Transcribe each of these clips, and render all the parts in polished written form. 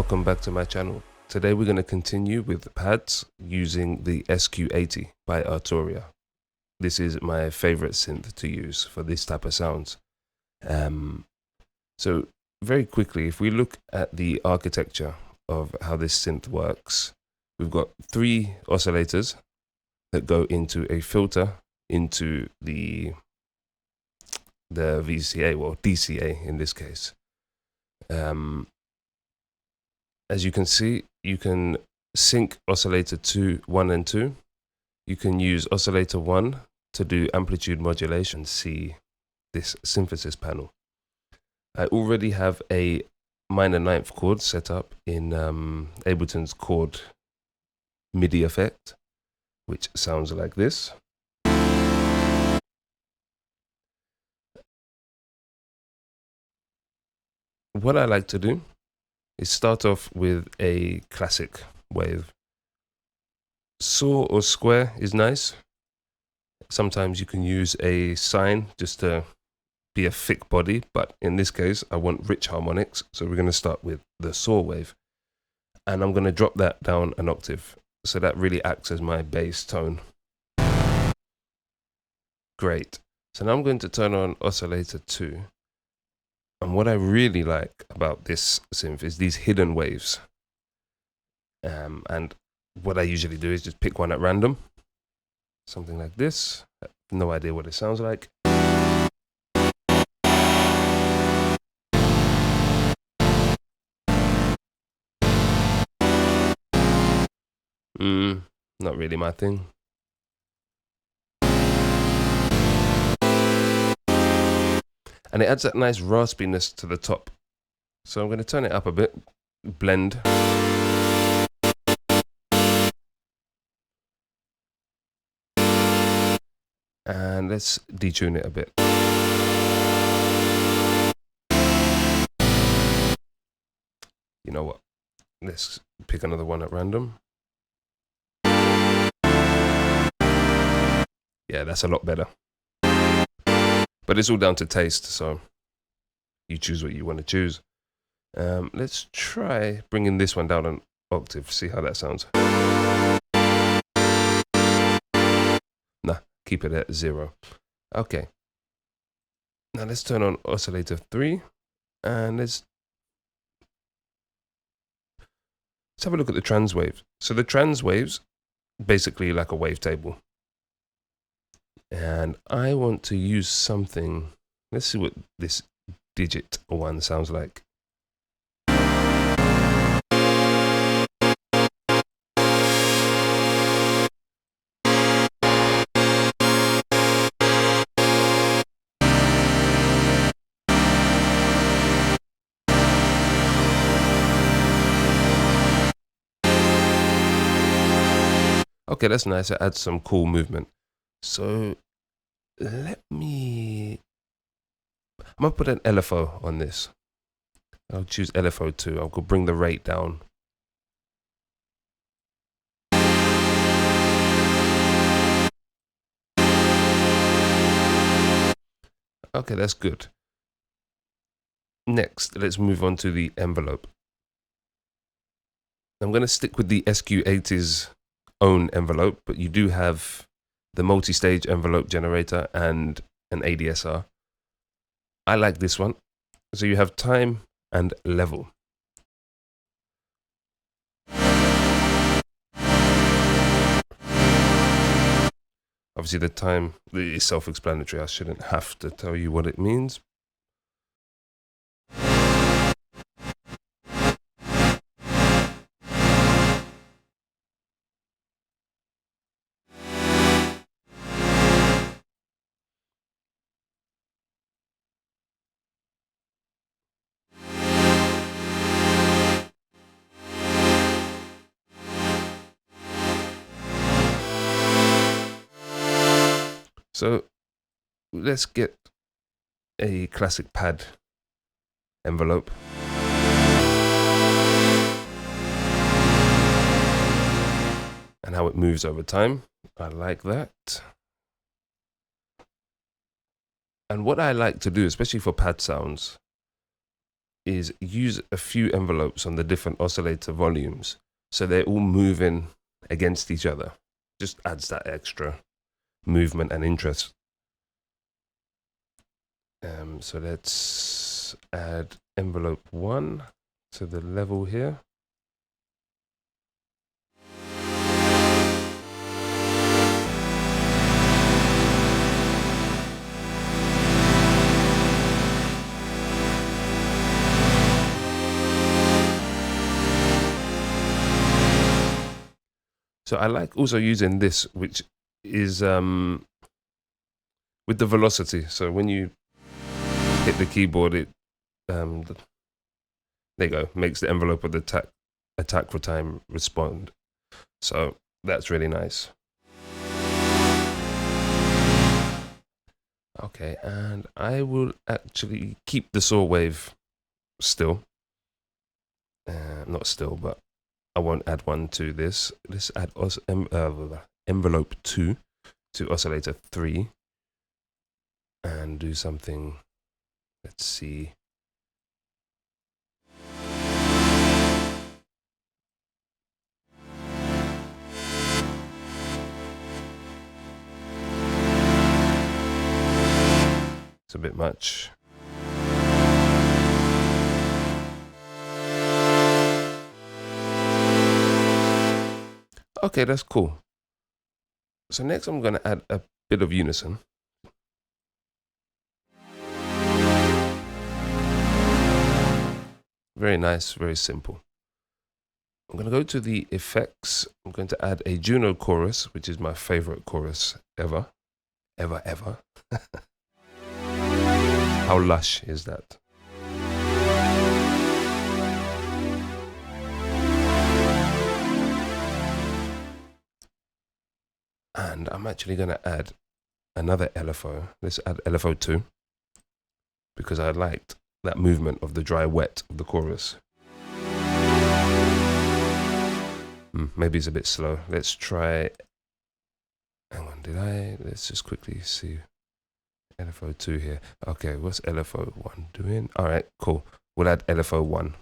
welcome back to my channel. Today we're going to continue with pads using the SQ80 by Arturia. This is my favorite synth to use for this type of sounds. So very quickly, if we look at the architecture of how this synth works, we've got 3 oscillators that go into a filter into the VCA, or DCA in this case. As you can see, you can sync oscillator 1 and 2. You can use oscillator 1 to do amplitude modulation. See this synthesis panel. I already have a minor 9th chord set up in Ableton's chord MIDI effect, which sounds like this. What I like to do is start off with a classic wave. Saw or square is nice. Sometimes you can use a sine just to be a thick body, but in this case I want rich harmonics, so we're going to start with the saw wave, and I'm going to drop that down an octave, so that really acts as my bass tone. Great. So now I'm going to turn on oscillator 2. And what I really like about this synth is these hidden waves. And what I usually do is just pick one at random. Something like this. No idea what it sounds like. Not really my thing. And it adds that nice raspiness to the top. So I'm going to turn it up a bit, blend. And let's detune it a bit. You know what? Let's pick another one at random. Yeah, that's a lot better. But it's all down to taste, so you choose what you want to choose. Let's try bringing this one down an octave, see how that sounds. Nah, keep it at 0. Okay. Now let's turn on oscillator 3, and let's have a look at the trans waves. So the trans waves, basically like a wavetable. And I want to use something. Let's see what this digit 1 sounds like. Okay, that's nice. It adds some cool movement. So I'm gonna put an LFO on this. I'll choose LFO 2. I'll go bring the rate down. Okay, that's good. Next, let's move on to the envelope. I'm going to stick with the SQ80's own envelope, but you do have the multi-stage envelope generator and an ADSR. I like this one. So you have time and level. Obviously the time is self-explanatory. I shouldn't have to tell you what it means. So let's get a classic pad envelope. And how it moves over time. I like that. And what I like to do, especially for pad sounds, is use a few envelopes on the different oscillator volumes so they're all moving against each other. Just adds that extra movement and interest. So let's add envelope 1 to the level here. So I like also using this, which is with the velocity. So when you hit the keyboard, it there you go, makes the envelope of the attack for time respond. So that's really nice. Okay, and I will actually keep the saw wave still. Not still, but I won't add one to this. Let's add envelope 2 to oscillator 3 and do something. Let's see. It's a bit much. Okay, that's cool. So next I'm going to add a bit of unison. Very nice, very simple. I'm going to go to the effects. I'm going to add a Juno chorus, which is my favorite chorus ever. Ever. How lush is that? And I'm actually going to add another LFO. Let's add LFO 2 because I liked that movement of the dry wet of the chorus. Maybe it's a bit slow. Let's try. Hang on, let's just quickly see. LFO 2 here. Okay, what's LFO 1 doing? All right, cool. We'll add LFO 1.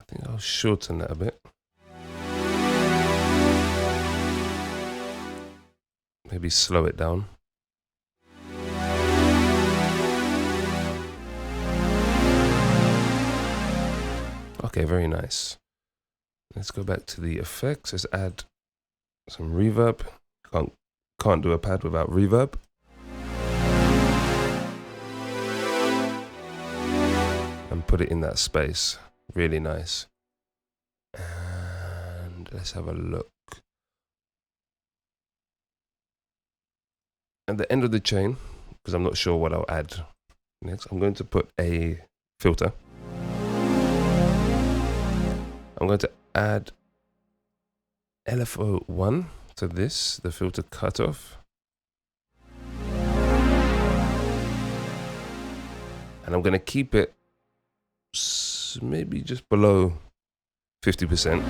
I think I'll shorten that a bit. Maybe slow it down. Okay, very nice. Let's go back to the effects. Let's add some reverb. Can't do a pad without reverb. And put it in that space. Really nice. And let's have a look. At the end of the chain, because I'm not sure what I'll add next, I'm going to put a filter. I'm going to add LFO 1 to this, the filter cutoff. And I'm going to keep it maybe just below 50%.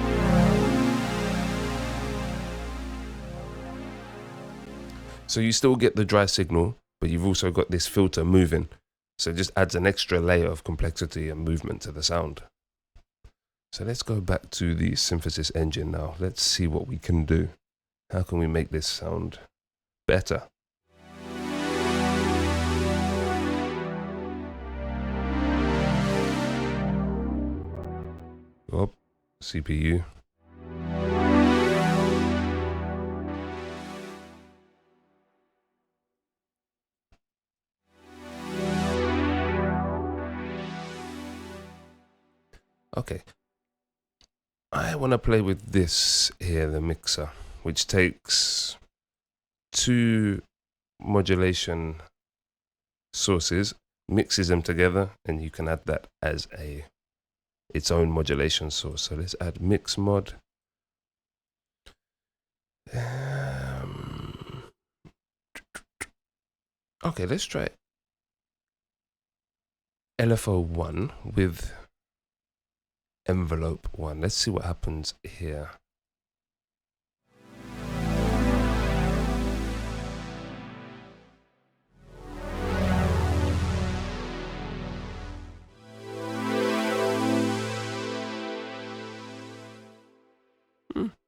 So you still get the dry signal, but you've also got this filter moving. So it just adds an extra layer of complexity and movement to the sound. So let's go back to the synthesis engine now. Let's see what we can do. How can we make this sound better? Oh, CPU. Okay. I want to play with this here, the mixer, which takes 2 modulation sources, mixes them together, and you can add that as its own modulation source. So let's add mix mod. Okay, let's try LFO 1 with envelope one. Let's see what happens here.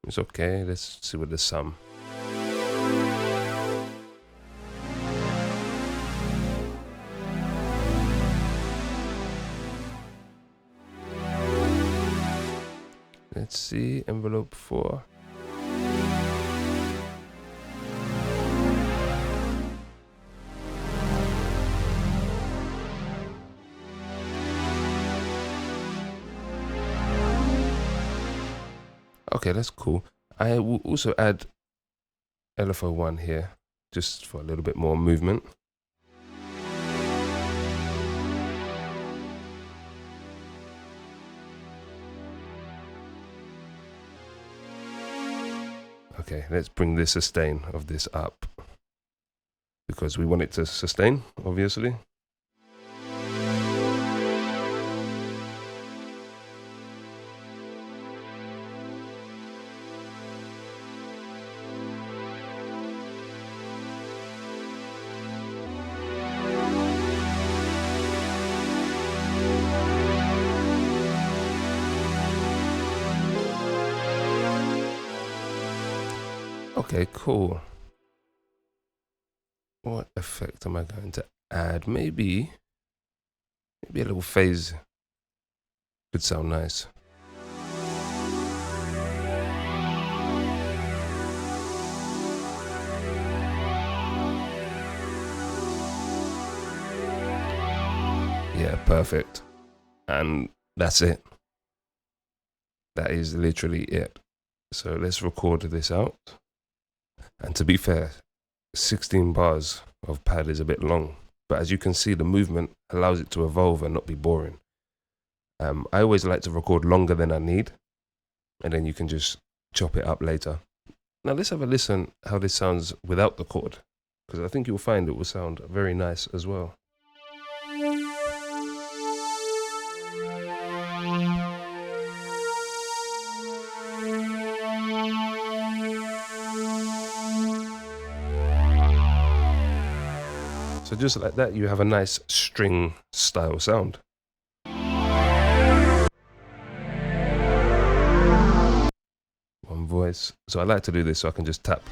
It's okay. Let's see what the sum. Let's see, envelope 4. Okay, that's cool. I will also add LFO1 here, just for a little bit more movement. Okay, let's bring the sustain of this up, because we want it to sustain, obviously. Okay, cool. What effect am I going to add? Maybe a little phase could sound nice. Yeah, perfect. And that's it. That is literally it. So let's record this out. And to be fair, 16 bars of pad is a bit long, but as you can see, the movement allows it to evolve and not be boring. I always like to record longer than I need, and then you can just chop it up later. Now let's have a listen how this sounds without the chord, because I think you'll find it will sound very nice as well. So just like that, you have a nice string style sound. One voice. So I like to do this so I can just tap.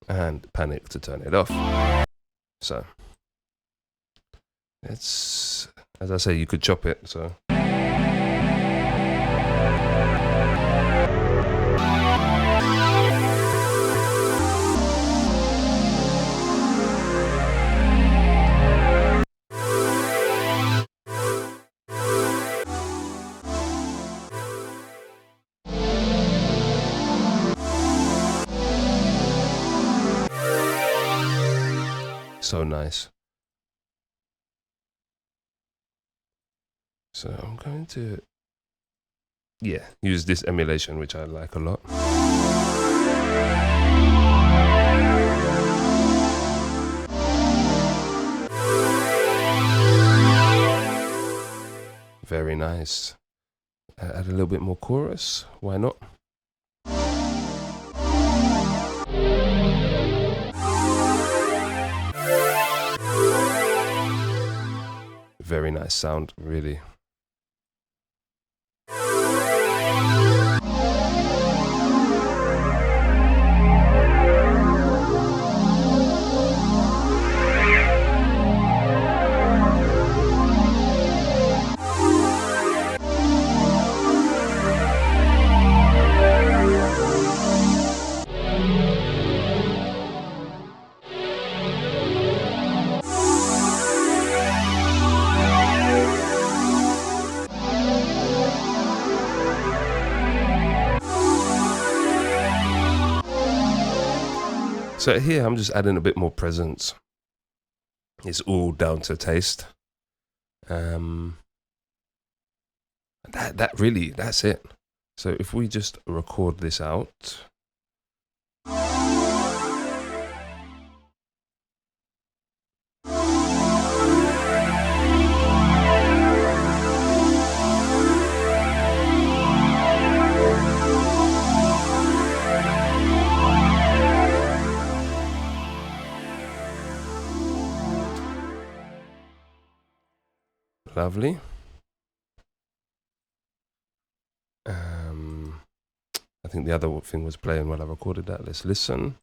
And panic to turn it off. So it's, as I say, you could chop it, so. So nice. So I'm going to, use this emulation, which I like a lot. Very nice. Add a little bit more chorus. Why not? Very nice sound, really. So here I'm just adding a bit more presence. It's all down to taste. That's it. So if we just record this out. Lovely. I think the other thing was playing while I recorded that. Let's listen.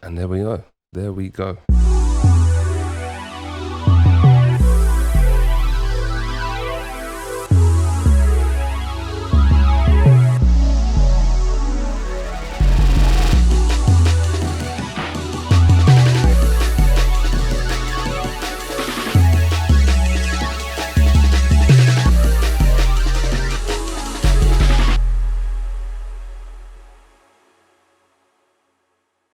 And there we go. There we go.